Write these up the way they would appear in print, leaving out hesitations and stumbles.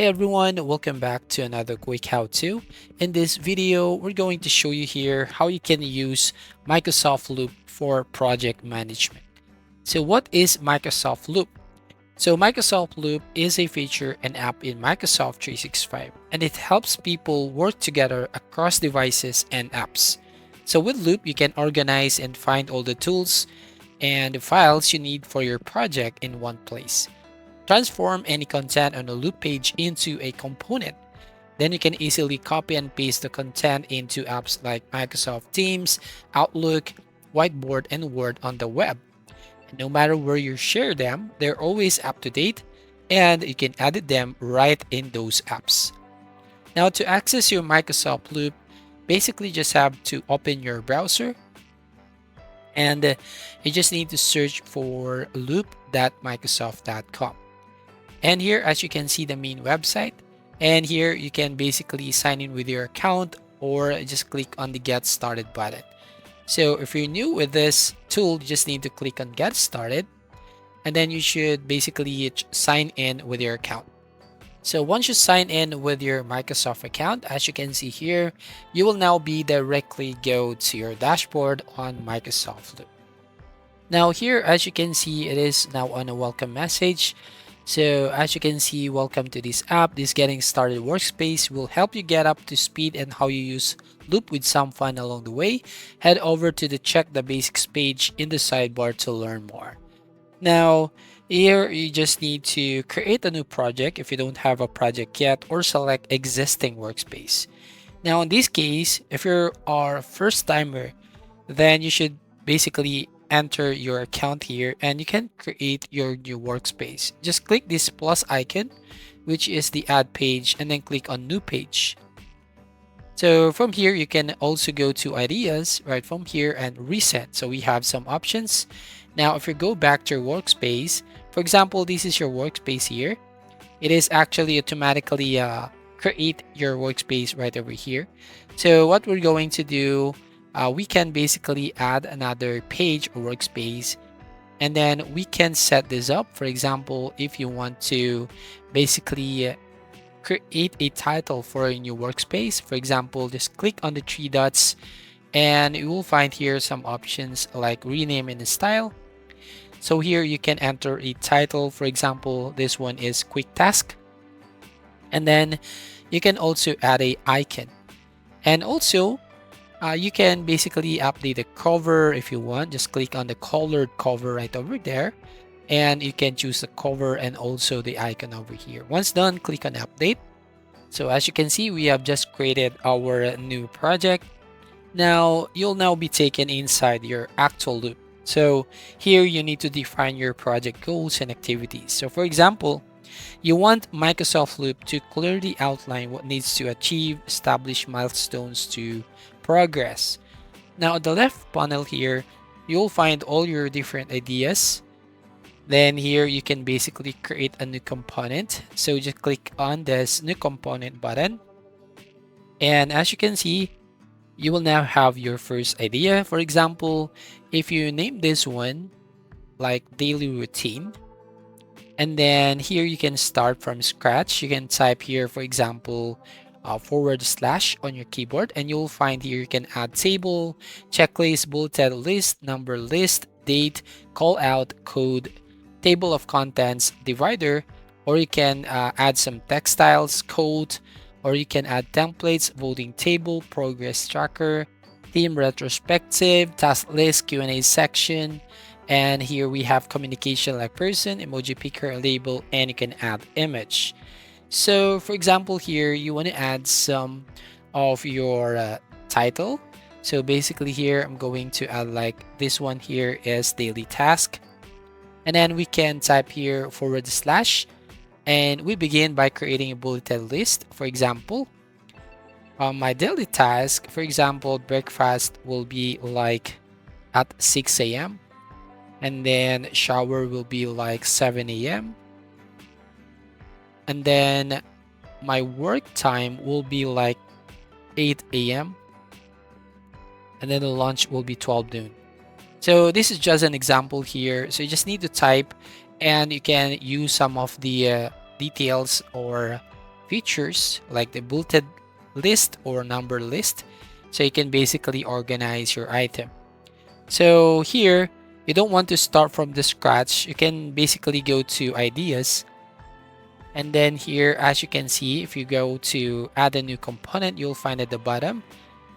Hey everyone, welcome back to another quick how-to. In this video, we're going to show you here how you can use Microsoft Loop for project management. So what is Microsoft Loop? So Microsoft Loop is a feature and app in Microsoft 365, and it helps people work together across devices and apps. So with Loop, you can organize and find all the tools and files you need for your project in one place. Transform any content on a Loop page into a component. Then you can easily copy and paste the content into apps like Microsoft Teams, Outlook, Whiteboard, and Word on the web. And no matter where you share them, they're always up to date and you can edit them right in those apps. Now, to access your Microsoft Loop, basically just have to open your browser and you just need to search for loop.microsoft.com. And here, as you can see, the main website. And here you can basically sign in with your account or just click on the Get Started button. So if you're new with this tool, you just need to click on Get Started. And then you should basically sign in with your account. So once you sign in with your Microsoft account, as you can see here, you will now be directly go to your dashboard on Microsoft Loop. Now here, as you can see, it is now on a welcome message. So as you can see, welcome to this app. This getting started workspace will help you get up to speed and how you use Loop with some fun along the way. Head over to the check the basics page in the sidebar to learn more. Now here you just need to create a new project if you don't have a project yet or select existing workspace. Now in this case, if you're our first timer, then you should basically enter your account here and you can create your new workspace. Just click this plus icon, which is the add page, and then click on new page. So from here, you can also go to ideas right from here and reset. So we have some options. Now, if you go back to your workspace, for example, this is your workspace here. It is actually automatically create your workspace right over here. So what we're going to do, we can basically add another page or workspace, and then we can set this up. For example, if you want to basically create a title for a new workspace, for example, just click on the three dots and you will find here some options like rename and style. So here you can enter a title. For example, this one is quick task, and then you can also add a icon, and also you can basically update the cover if you want. Just click on the colored cover right over there and you can choose the cover and also the icon over here. Once done, click on update. So as you can see, we have just created our new project. Now you'll now be taken inside your actual loop. So here you need to define your project goals and activities. So for example, you want Microsoft Loop to clearly outline what needs to achieve, establish milestones to progress. Now at the left panel here, you'll find all your different ideas. Then here you can basically create a new component. So just click on this new component button. And as you can see, you will now have your first idea. For example, if you name this one like daily routine, and then here you can start from scratch. You can type here, for example, / on your keyboard, and you'll find here you can add table, checklist, bulleted list, number list, date, call out, code, table of contents, divider, or you can add some textiles, code, or you can add templates, voting table, progress tracker, theme retrospective, task list, Q&A section, and here we have communication like person, emoji picker, label, and you can add image. So for example, here you want to add some of your title. So basically here I'm going to add like this one here is daily task. And then we can type here / and we begin by creating a bulleted list. For example, my daily task, for example, breakfast will be like at 6 a.m. and then shower will be like 7 a.m. and then my work time will be like 8 a.m. and then the lunch will be 12 noon. So this is just an example here. So you just need to type and you can use some of the details or features like the bulleted list or number list. So you can basically organize your item. So here, you don't want to start from the scratch. You can basically go to ideas. And then here, as you can see, if you go to add a new component, you'll find at the bottom,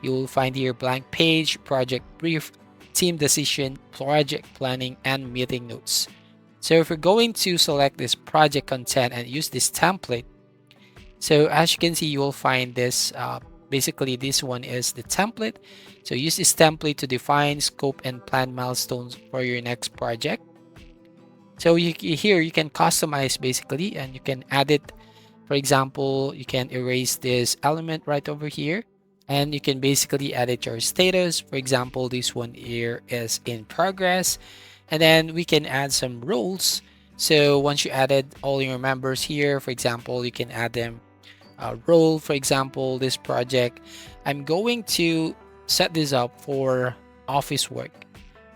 you'll find here blank page, project brief, team decision, project planning, and meeting notes. So if we're going to select this project content and use this template, so as you can see, you will find this, basically this one is the template. So use this template to define scope and plan milestones for your next project. So here you can customize basically, and you can add it. For example, you can erase this element right over here, and you can basically edit your status. For example, this one here is in progress, and then we can add some roles. So once you added all your members here, for example, you can add them a role. For example, this project, I'm going to set this up for office work,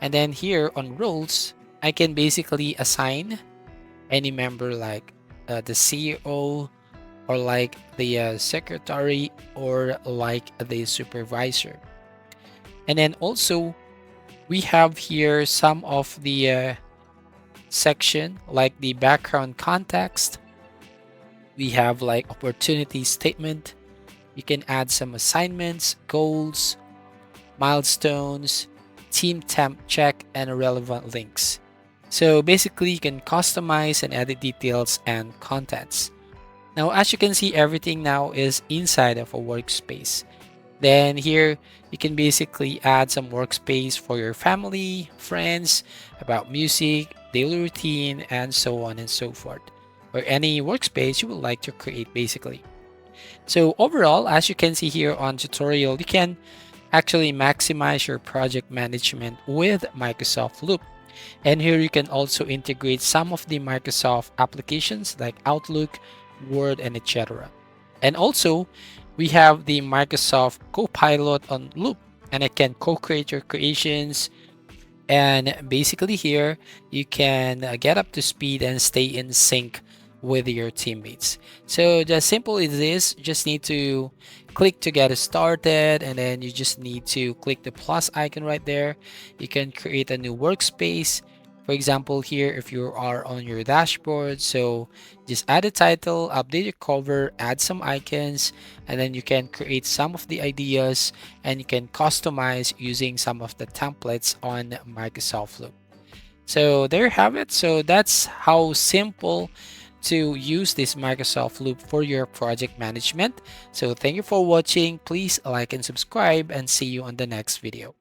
and then here on roles, I can basically assign any member like the CEO, or like the secretary, or like the supervisor. And then also we have here some of the section like the background context. We have like opportunity statement. You can add some assignments, goals, milestones, team temp check, and relevant links. So basically you can customize and edit details and contents. Now, as you can see, everything now is inside of a workspace. Then here, you can basically add some workspace for your family, friends, about music, daily routine, and so on and so forth, or any workspace you would like to create basically. So overall, as you can see here on tutorial, you can actually maximize your project management with Microsoft Loop. And here you can also integrate some of the Microsoft applications like Outlook, Word, and etc. And also, we have the Microsoft Copilot on Loop, and it can co-create your creations. And basically here, you can get up to speed and stay in sync with your teammates. So just simple as this, you just need to click to get started, and then you just need to click the plus icon right there. You can create a new workspace. For example, here, if you are on your dashboard, so just add a title, update your cover, add some icons, and then you can create some of the ideas, and you can customize using some of the templates on Microsoft Loop. So there you have it. So that's how simple to use this Microsoft Loop for your project management. So thank you for watching. Please like and subscribe, and see you on the next video.